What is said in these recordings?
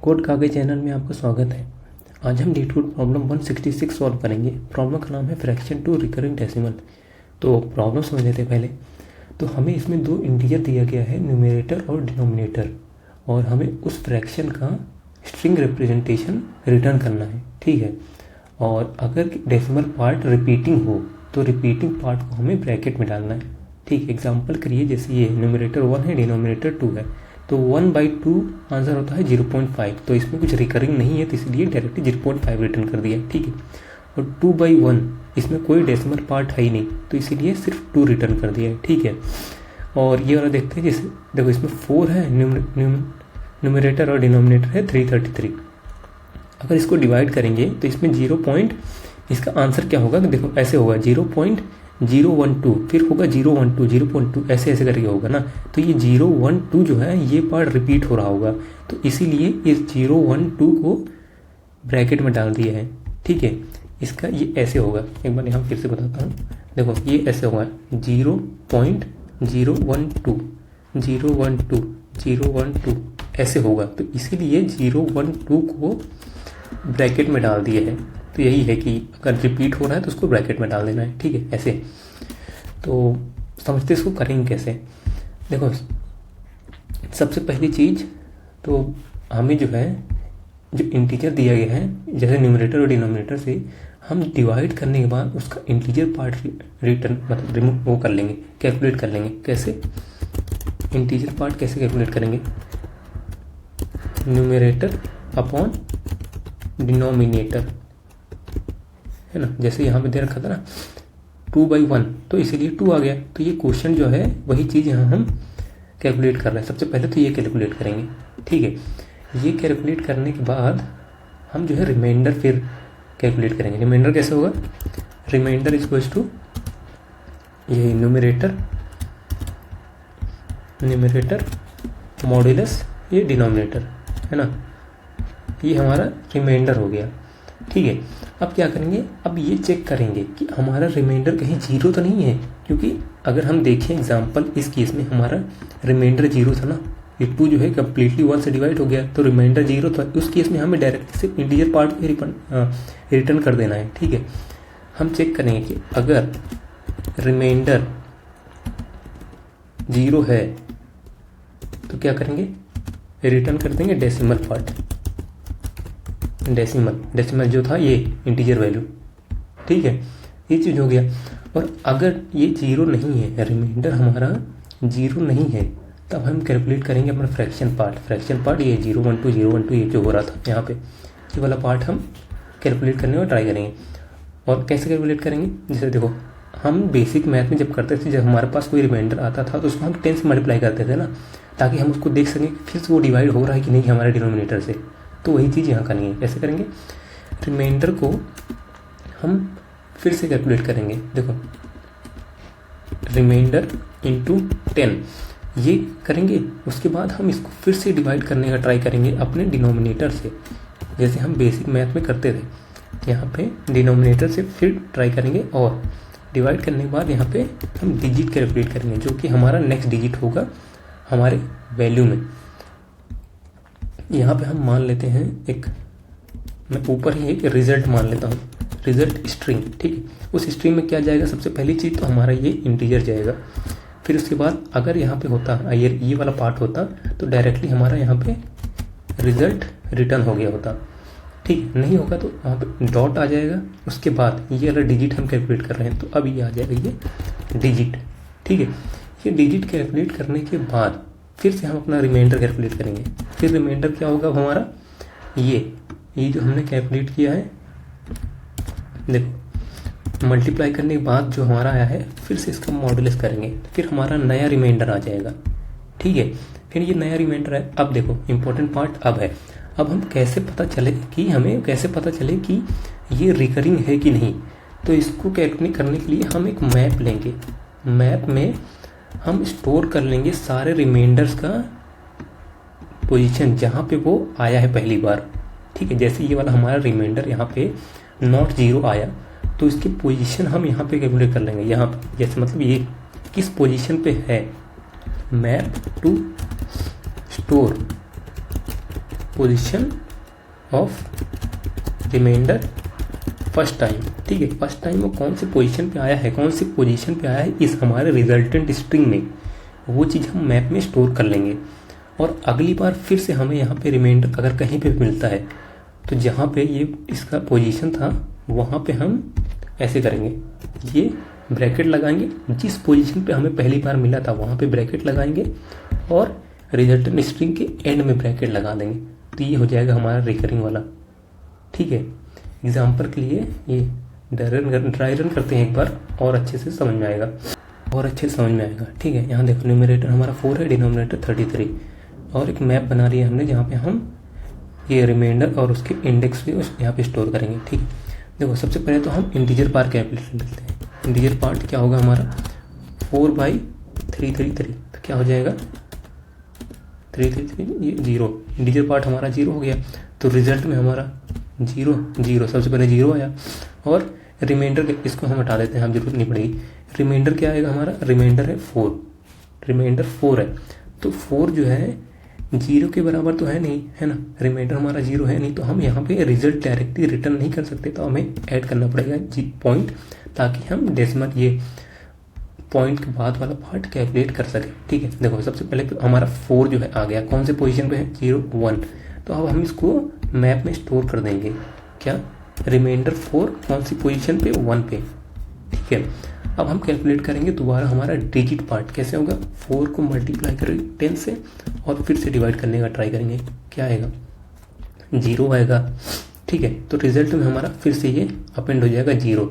Code कागज channel में आपका स्वागत है। आज हम डीटूड प्रॉब्लम 166 सॉल्व करेंगे। प्रॉब्लम का नाम है फ्रैक्शन टू रिकरिंग डेसिमल। तो प्रॉब्लम समझ लेते हैं पहले। तो हमें इसमें दो इंटीजर दिया गया है, न्यूमरेटर और डिनोमिनेटर, और हमें उस फ्रैक्शन का स्ट्रिंग रिप्रेजेंटेशन रिटर्न करना है। ठीक है। और अगर डेसिमल पार्ट रिपीटिंग हो तो रिपीटिंग पार्ट को हमें ब्रैकेट में डालना है। ठीक है। एग्जाम्पल करिए, जैसे ये न्यूमरेटर 1 है, डिनोमिनेटर 2 है, तो 1/2 आंसर होता है 0.5। तो इसमें कुछ रिकरिंग नहीं है, तो इसलिए डायरेक्टली 0.5 रिटर्न कर दिया। ठीक है। और 2/1 इसमें कोई डेसिमल पार्ट है ही नहीं, तो इसीलिए सिर्फ 2 रिटर्न कर दिया है। ठीक है। और ये वाला देखते हैं, जैसे देखो इसमें 4 है, न्यूमरेटर और डिनोमिनेटर है 333। अगर इसको डिवाइड करेंगे तो इसमें 0. इसका आंसर क्या होगा, देखो ऐसे होगा 0.012, फिर होगा 012, 0.2, ऐसे ऐसे करके होगा ना। तो ये 012 जो है ये पार्ट रिपीट हो रहा होगा, तो इसीलिए इस 012 को ब्रैकेट में डाल दिया है। ठीक है। इसका ये ऐसे होगा, एक बार यहाँ फिर से बताता हूँ। देखो ये ऐसे होगा 0.012, 012 ऐसे होगा, तो इसीलिए 012 को ब्रैकेट में डाल दिया है। तो यही है कि अगर रिपीट हो रहा है तो उसको ब्रैकेट में डाल देना है। ठीक है। ऐसे तो समझते इसको करेंगे कैसे। देखो सबसे पहली चीज़ तो हमें जो है, जो इंटीजर दिया गया है, जैसे न्यूमरेटर और डिनोमिनेटर से हम डिवाइड करने के बाद उसका इंटीजर पार्ट रिटर्न मतलब रिमूव वो कर लेंगे, कैलकुलेट कर लेंगे। कैसे इंटीजर पार्ट कैसे कैलकुलेट करेंगे, न्यूमरेटर अपॉन डिनोमिनेटर है ना। जैसे यहाँ पे दे रखा था ना 2/1, तो इसीलिए 2 आ गया। तो ये क्वेश्चन जो है वही चीज़ यहाँ हम कैलकुलेट कर रहे हैं। सबसे पहले तो ये कैलकुलेट करेंगे। ठीक है। ये कैलकुलेट करने के बाद हम जो है रिमाइंडर फिर कैलकुलेट करेंगे। रिमाइंडर कैसे होगा, रिमाइंडर इक्वल्स टू ये न्यूमरेटर मॉड्यूलस ये डिनोमिनेटर है ना, ये हमारा रिमाइंडर हो गया। ठीक है। अब क्या करेंगे, अब ये चेक करेंगे कि हमारा रिमाइंडर कहीं 0 तो नहीं है, क्योंकि अगर हम देखें एग्जांपल इस केस में हमारा रिमाइंडर 0 था ना, ये 2 जो है कम्प्लीटली 1 से डिवाइड हो गया, तो रिमाइंडर 0 था। उस केस में हमें डायरेक्टली सिर्फ इंटीजर पार्ट रिटर्न कर देना है। ठीक है। हम चेक करेंगे कि अगर रिमाइंडर 0 है तो क्या करेंगे, रिटर्न कर देंगे डेसिमल पार्ट, डेसिमल जो था ये इंटीजर वैल्यू। ठीक है। ये चीज़ हो गया। और अगर ये 0 नहीं है, रिमाइंडर हमारा 0 नहीं है, तब हम कैलकुलेट करेंगे अपना फ्रैक्शन पार्ट ये 012 ये जो हो रहा था यहाँ पे, ये वाला पार्ट हम कैलकुलेट करने का ट्राई करेंगे। और कैसे कैलकुलेट करेंगे, जैसे देखो हम बेसिक मैथ में जब करते थे, जब हमारे पास कोई रिमाइंडर आता था तो उसको हम 10 से मल्टीप्लाई करते थे ना, ताकि हम उसको देख सकें कि फिर से वो डिवाइड हो रहा है कि नहीं हमारे डिनोमिनेटर से। तो वही चीज़ यहाँ करनी है। कैसे करेंगे, रिमाइंडर को हम फिर से कैलकुलेट करेंगे। देखो रिमाइंडर इंटू 10 ये करेंगे, उसके बाद हम इसको फिर से डिवाइड करने का ट्राई करेंगे अपने डिनोमिनेटर से, जैसे हम बेसिक मैथ में करते थे। यहाँ पे डिनोमिनेटर से फिर ट्राई करेंगे और डिवाइड करने के बाद यहाँ पे हम डिजिट कैलकुलेट करेंगे, जो कि हमारा नेक्स्ट डिजिट होगा हमारे वैल्यू में। यहाँ पे हम मान लेते हैं एक, मैं ऊपर ही एक रिजल्ट मान लेता हूँ, रिजल्ट स्ट्रिंग। ठीक है। उस स्ट्रिंग में क्या जाएगा, सबसे पहली चीज़ तो हमारा ये इंटीजर जाएगा। फिर उसके बाद अगर यहाँ पे होता ये वाला पार्ट होता तो डायरेक्टली हमारा यहाँ पे रिजल्ट रिटर्न हो गया होता। ठीक, नहीं होगा तो वहाँ पे डॉट आ जाएगा। उसके बाद ये वाला डिजिट हम कैलकुलेट कर रहे हैं, तो अब ये आ जाएगा ये डिजिट। ठीक है। ये डिजिट कैलकुलेट करने के बाद फिर से हम अपना रिमाइंडर कैलकुलेट करेंगे। फिर रिमाइंडर क्या होगा हमारा, ये जो हमने कैलकुलेट किया है, देखो मल्टीप्लाई करने के बाद जो हमारा आया है, फिर से इसका मॉड्यूलस करेंगे, फिर हमारा नया रिमाइंडर आ जाएगा। ठीक है। फिर ये नया रिमाइंडर है। अब देखो इंपॉर्टेंट पार्ट अब है, अब हम कैसे पता चले कि हमें कैसे पता चले कि ये रिकरिंग है कि नहीं। तो इसको कैलकुलेट करने के लिए हम एक मैप लेंगे। मैप में हम स्टोर कर लेंगे सारे रिमाइंडर्स का पोजीशन जहाँ पे वो आया है पहली बार। ठीक है। जैसे ये वाला हमारा रिमाइंडर यहाँ पे नॉट 0 आया, तो इसकी पोजीशन हम यहाँ पे कैलकुलेट कर लेंगे। यहाँ पे जैसे मतलब ये किस पोजीशन पे है, map to store position of reminder first time. ठीक है, फर्स्ट टाइम वो कौन से पोजीशन पे आया है, कौन सी पोजीशन पे आया है इस हमारे रिजल्टेंट स्ट्रिंग में, वो चीज़ हम मैप में स्टोर कर लेंगे। और अगली बार फिर से हमें यहाँ पे रिमाइंडर अगर कहीं पे मिलता है तो जहाँ पे ये इसका पोजीशन था वहाँ पे हम ऐसे करेंगे, ये ब्रैकेट लगाएंगे, जिस पोजीशन पे हमें पहली बार मिला था वहाँ पे ब्रैकेट लगाएंगे और रिजल्टेंट स्ट्रिंग के एंड में ब्रैकेट लगा देंगे। तो ये हो जाएगा हमारा रिकरिंग वाला। ठीक है, एग्जाम्पल के लिए ये ड्राई रन करते हैं एक बार और अच्छे से समझ में आएगा, और अच्छे से समझ में आएगा। ठीक है, यहाँ देखो न्यूमरेटर हमारा 4 है, डिनोमिनेटर 33, और एक मैप बना रही है हमने जहाँ पे हम ये रिमाइंडर और उसके इंडेक्स भी यहाँ पे स्टोर करेंगे। ठीक है, देखो सबसे पहले तो हम इंटीजर पार्ट कैलकुलेट करते हैं। इंटीजर पार्ट क्या होगा हमारा 4/333, तो क्या हो जाएगा 333, ये 0, इंटीजर पार्ट हमारा 0 हो गया। तो रिजल्ट में हमारा 0 0 सबसे पहले 0 आया, और रिमाइंडर इसको हम हटा देते हैं, हम जरूरत नहीं पड़ेगी। रिमाइंडर क्या आएगा हमारा, रिमाइंडर है 4, रिमाइंडर 4 है, तो 4 जो है 0 के बराबर तो है नहीं, है ना, रिमाइंडर हमारा 0 है नहीं, तो हम यहाँ पे रिजल्ट डायरेक्टली रिटर्न नहीं कर सकते, तो हमें ऐड करना पड़ेगा पॉइंट, ताकि हम डेसिमल ये पॉइंट के बाद वाला पार्ट कैलकुलेट कर सके। ठीक है, देखो सबसे पहले तो हमारा 4 जो है आ गया, कौन से पोजीशन पे है 0 1, तो अब हम इसको मैप में स्टोर कर देंगे। क्या, रिमाइंडर 4 कौन सी पोजीशन पे 1 पे। ठीक है, अब हम कैलकुलेट करेंगे दोबारा हमारा डिजिट पार्ट कैसे होगा, 4 को मल्टीप्लाई करेंगे 10 से और फिर से डिवाइड करने का ट्राई करेंगे, क्या आएगा 0 आएगा। ठीक है, तो रिजल्ट में हमारा फिर से ये अपेंड हो जाएगा 0।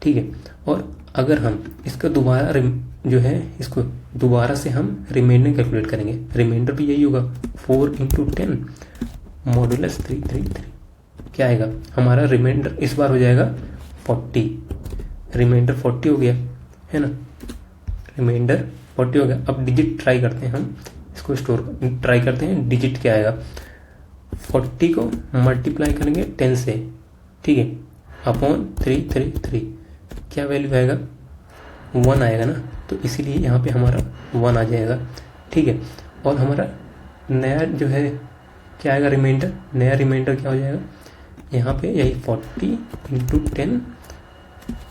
ठीक है, और अगर हम इसका दोबारा जो है इसको दोबारा से हम रिमाइंडर कैलकुलेट करेंगे, रिमाइंडर भी यही होगा 4 × 10 मॉडुलस 333, क्या आएगा हमारा रिमाइंडर इस बार हो जाएगा 40, रिमाइंडर 40 हो गया, है ना, रिमाइंडर 40 हो गया। अब डिजिट ट्राई करते हैं, हम इसको स्टोर ट्राई करते हैं, डिजिट क्या आएगा 40 को मल्टीप्लाई करेंगे 10 से, ठीक है, अपॉन 333, क्या वैल्यू आएगा 1 आएगा ना, तो इसीलिए यहाँ पे हमारा 1 आ जाएगा। ठीक है, और हमारा नया जो है क्या आएगा रिमाइंडर, नया रिमाइंडर क्या हो जाएगा यहाँ पे यही 40 × 10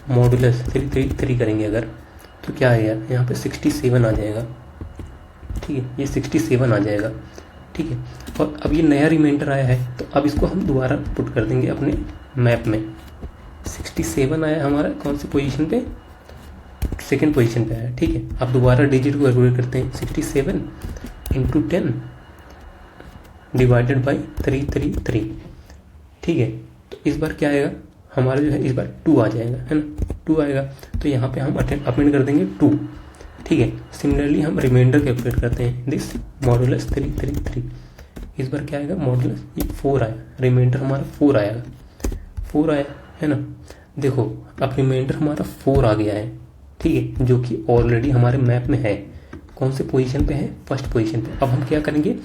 मॉडुलस 333 करेंगे अगर, तो क्या आएगा यहाँ पे 67 आ जाएगा। ठीक है, ये 67 आ जाएगा। ठीक है, और अब ये नया रिमाइंडर आया है, तो अब इसको हम दोबारा पुट कर देंगे अपने मैप में। 67 आया हमारा कौन सी पोजीशन पे, सेकंड पोजीशन पे आया। ठीक है, अब दोबारा डिजिट को कैलकुलेट करते हैं, 67 × 10 डिवाइडेड बाई 333। ठीक है, तो इस बार क्या आएगा हमारा जो है इस बार 2 आ जाएगा, है ना, 2 आएगा, तो यहाँ पे हम अपेंड कर देंगे 2। ठीक है, सिमिलरली हम रिमाइंडर कैलकुलेट करते हैं, दिस मॉडुलस 333, इस बार क्या आएगा मॉडुलस ये 4 आया, रिमाइंडर हमारा 4 आएगा, 4 आया, है ना। देखो अब रिमाइंडर हमारा 4 आ गया है, ठीक है, जो कि ऑलरेडी हमारे मैप में है, कौन से पोजीशन पे है, फर्स्ट पोजीशन पे। अब हम क्या करेंगे,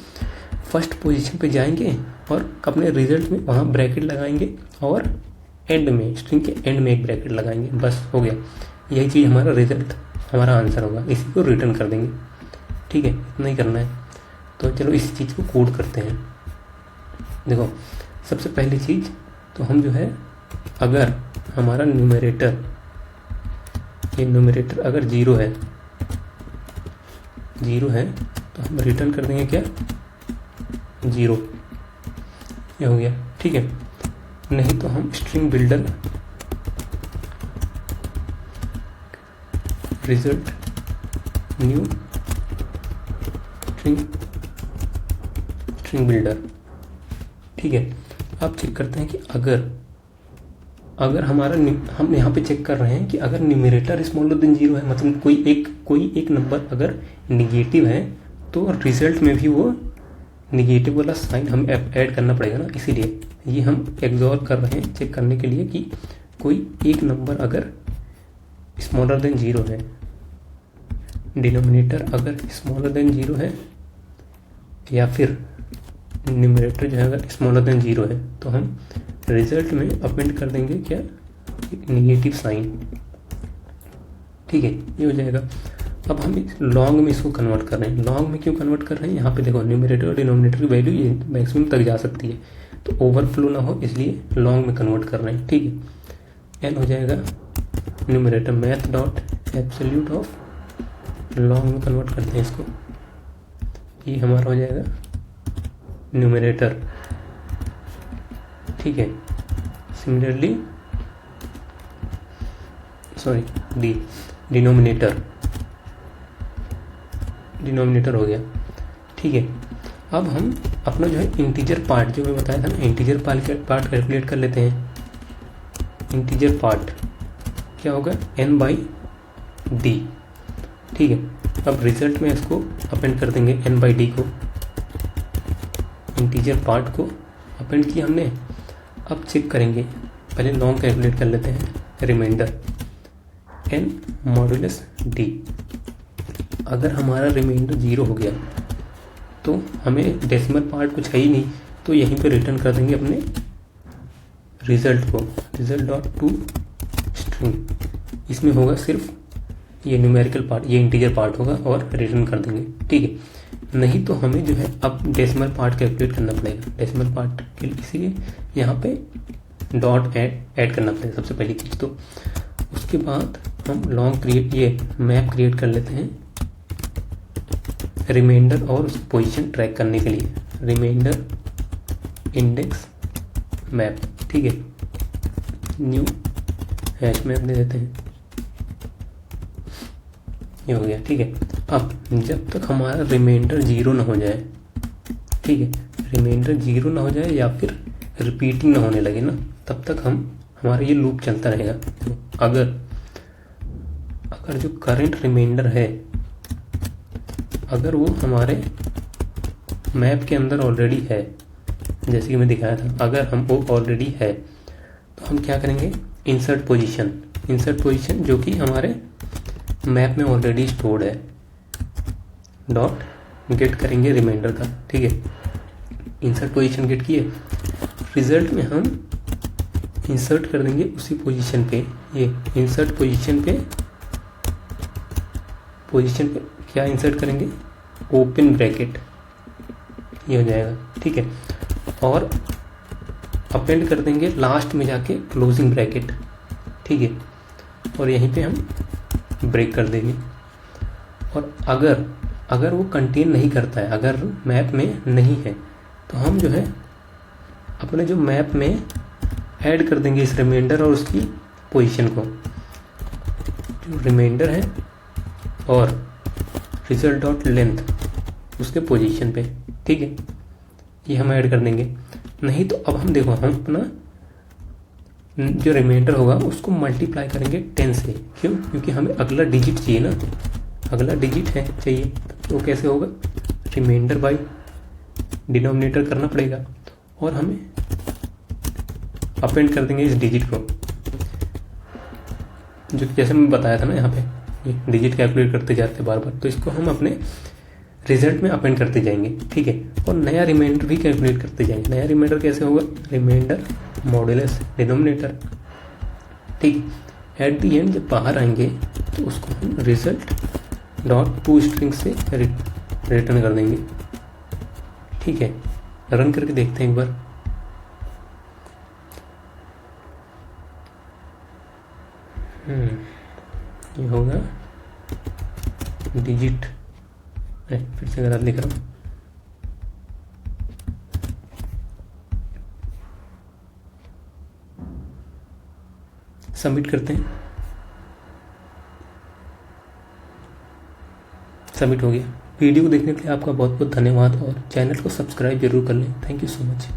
फर्स्ट पोजीशन पे जाएंगे और अपने रिजल्ट में वहाँ ब्रैकेट लगाएंगे और एंड में स्ट्रिंग के एंड में एक ब्रैकेट लगाएंगे, बस हो गया, यही चीज़ हमारा रिजल्ट, हमारा आंसर होगा, इसी को रिटर्न कर देंगे। ठीक है, इतना ही करना है। तो चलो इस चीज़ को कोड करते हैं। देखो सबसे पहली चीज़ तो हम जो है, अगर हमारा न्यूमरेटर, ये न्यूमरेटर अगर 0 है, 0 है तो हम रिटर्न कर देंगे क्या 0, ये हो गया। ठीक है, नहीं तो हम string builder result new string builder. ठीक है, अब चेक करते हैं कि अगर हमारा, हम यहाँ पे चेक कर रहे हैं कि अगर न्यूमरेटर स्मॉलर देन 0 है, मतलब कोई एक नंबर अगर निगेटिव है तो रिजल्ट में भी वो निगेटिव वाला साइन हमें ऐड करना पड़ेगा ना, इसीलिए ये हम एग्जॉर कर रहे हैं चेक करने के लिए कि कोई एक नंबर अगर स्मॉलर देन 0 है, डिनोमिनेटर अगर स्मॉलर देन 0 है, या फिर न्यूमरेटर जो है अगर स्मॉलर देन 0 है, तो हम रिजल्ट में अपेंड कर देंगे क्या निगेटिव साइन। ठीक है, ये हो जाएगा। अब हम लॉन्ग में इसको कन्वर्ट कर रहे हैं। लॉन्ग में क्यों कन्वर्ट कर रहे हैं, यहाँ पे देखो न्यूमरेटर और डिनोमिनेटर की वैल्यू ये मैक्सिमम तक जा सकती है, तो ओवरफ्लो ना हो इसलिए लॉन्ग में कन्वर्ट कर रहे हैं। ठीक है, एन हो जाएगा numerator math dot absolute of, long में कन्वर्ट करते हैं इसको, ये हमारा हो जाएगा न्यूमरेटर। ठीक है, सिमिलरली सॉरी डी डिनोमिनेटर हो गया। ठीक है, अब हम अपना जो है इंटीजर पार्ट जो मैं बताया था ना, इंटीजर पार्ट कैलकुलेट कर लेते हैं। इंटीजर पार्ट क्या होगा, n बाई डी। ठीक है, अब रिजल्ट में इसको अपेंड कर देंगे n बाई डी को, इंटीजर पार्ट को अपेंड किया हमने। अब चेक करेंगे, पहले लॉन्ग कैलकुलेट कर लेते हैं, रिमाइंडर n मॉडुलस डी। अगर हमारा रिमाइंडर 0 हो गया तो हमें डेसिमल पार्ट कुछ है ही नहीं, तो यहीं पे रिटर्न कर देंगे अपने रिजल्ट को, रिजल्ट डॉट टू स्ट्रिंग। इसमें होगा सिर्फ ये न्यूमेरिकल पार्ट, ये इंटीजर पार्ट होगा और रिटर्न कर देंगे। ठीक है, नहीं तो हमें जो है अब डेसिमल पार्ट कैलकुलेट करना पड़ेगा। डेसिमल पार्ट के लिए इसीलिए यहाँ पे डॉट ऐड करना पड़ेगा सबसे पहली चीज़। तो उसके बाद हम लॉन्ग क्रिएट, ये मैप क्रिएट कर लेते हैं रिमाइंडर और उसकी पोजीशन ट्रैक करने के लिए, रिमाइंडर इंडेक्स मैप। ठीक है, न्यू हैश मैप दे देते हैं, ये हो गया। ठीक है, अब जब तक हमारा रिमाइंडर 0 ना हो जाए, ठीक है, रिमाइंडर 0 ना हो जाए या फिर रिपीटिंग ना होने लगे ना, तब तक हमारा ये लूप चलता रहेगा। तो अगर जो करंट रिमाइंडर है, अगर वो हमारे मैप के अंदर ऑलरेडी है, जैसे कि मैं दिखाया था, अगर हम वो ऑलरेडी है तो हम क्या करेंगे, इंसर्ट पोजीशन जो कि हमारे मैप में ऑलरेडी स्टोर्ड है, डॉट गेट करेंगे रिमाइंडर का। ठीक है, इंसर्ट पोजीशन गेट किए, रिजल्ट में हम इंसर्ट कर देंगे उसी पोजीशन पे, ये इंसर्ट पोजीशन पे क्या इंसर्ट करेंगे, ओपन ब्रैकेट, ये हो जाएगा। ठीक है, और अपेंड कर देंगे लास्ट में जाके क्लोजिंग ब्रैकेट। ठीक है, और यहीं पे हम ब्रेक कर देंगे। और अगर वो कंटेन नहीं करता है, अगर मैप में नहीं है, तो हम जो है अपने जो मैप में ऐड कर देंगे इस रिमाइंडर और उसकी पोजीशन को, जो रिमाइंडर है और रिजल्ट डॉट लेंथ उसके पोजीशन पे। ठीक है, ये हम ऐड कर देंगे। नहीं तो अब हम देखो, हम अपना जो रिमाइंडर होगा उसको मल्टीप्लाई करेंगे 10 से। क्यों, क्योंकि हमें अगला डिजिट चाहिए ना, अगला डिजिट है चाहिए, तो कैसे होगा, रिमाइंडर बाई डिनोमिनेटर करना पड़ेगा और हमें अपेंड कर देंगे इस डिजिट को, जो जैसे मैं बताया था ना, यहाँ पे ये डिजिट कैलकुलेट करते जाते बार बार, तो इसको हम अपने रिजल्ट में अपेंड करते जाएंगे। ठीक है, और नया रिमाइंडर भी कैलकुलेट करते जाएंगे। नया रिमाइंडर कैसे होगा, रिमाइंडर मॉडुलस डिनोमिनेटर। ठीक, एट दी एंड जब बाहर आएंगे तो उसको हम रिजल्ट डॉट टू स्ट्रिंग से रिटर्न कर देंगे। ठीक है, रन करके देखते हैं एक बार। ये होगा डिजिट, फिर से गलत लिख रहा हूँ, सबमिट करते हैं। सबमिट हो गया। वीडियो को देखने के लिए आपका बहुत बहुत धन्यवाद और चैनल को सब्सक्राइब जरूर कर लें। Thank you so much.